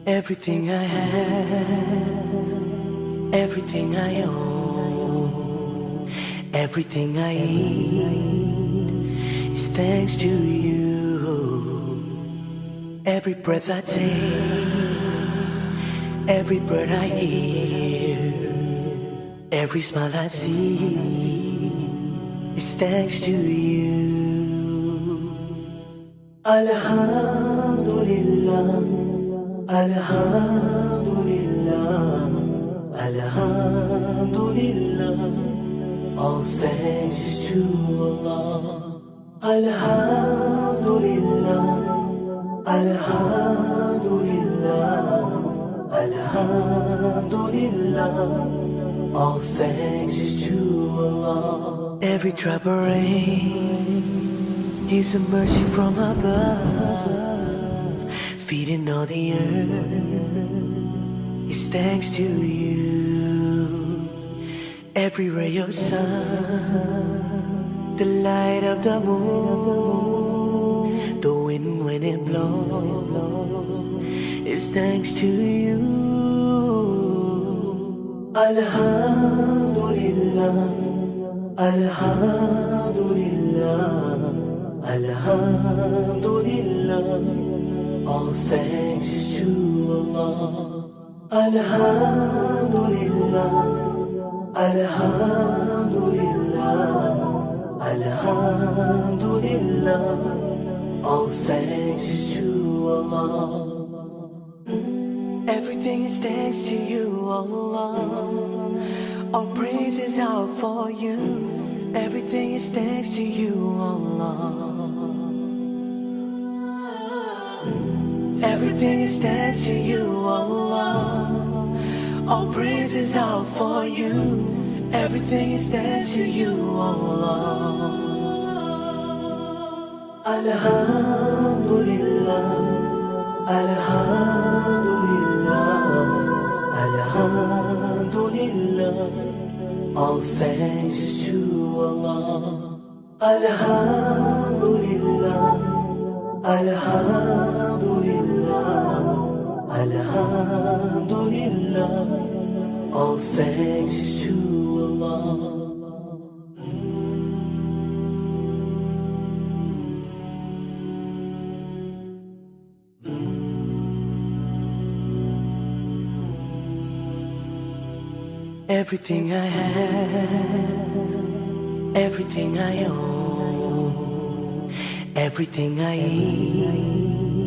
Everything I have, everything I own, everything I eat is thanks to you. Every breath I take, every bird I hear, every smile I see is thanks to you. Alhamdulillah, Alhamdulillah, Alhamdulillah. All thanks is to Allah. Alhamdulillah, Alhamdulillah, Alhamdulillah. All thanks is to Allah. Every drop of rain is a mercy from above, feeding all the earth is thanks to you. Every ray of sun, the light of the moon, the wind when it blows is thanks to you. Alhamdulillah, Alhamdulillah, Alhamdulillah. All thanks is to Allah. Alhamdulillah, Alhamdulillah, Alhamdulillah. All thanks is to Allah. Everything is thanks to you, Allah. All praises are for you. Everything is thanks to you, Allah. Everything is thanks to you, Allah. All praises are for you. Everything is thanks to you, Allah. Alhamdulillah, Alhamdulillah, Alhamdulillah. All thanks is to Allah. Alhamdulillah, Alhamdulillah, Alhamdulillah. All thanks is to Allah. Everything I have, everything I own, everything I eat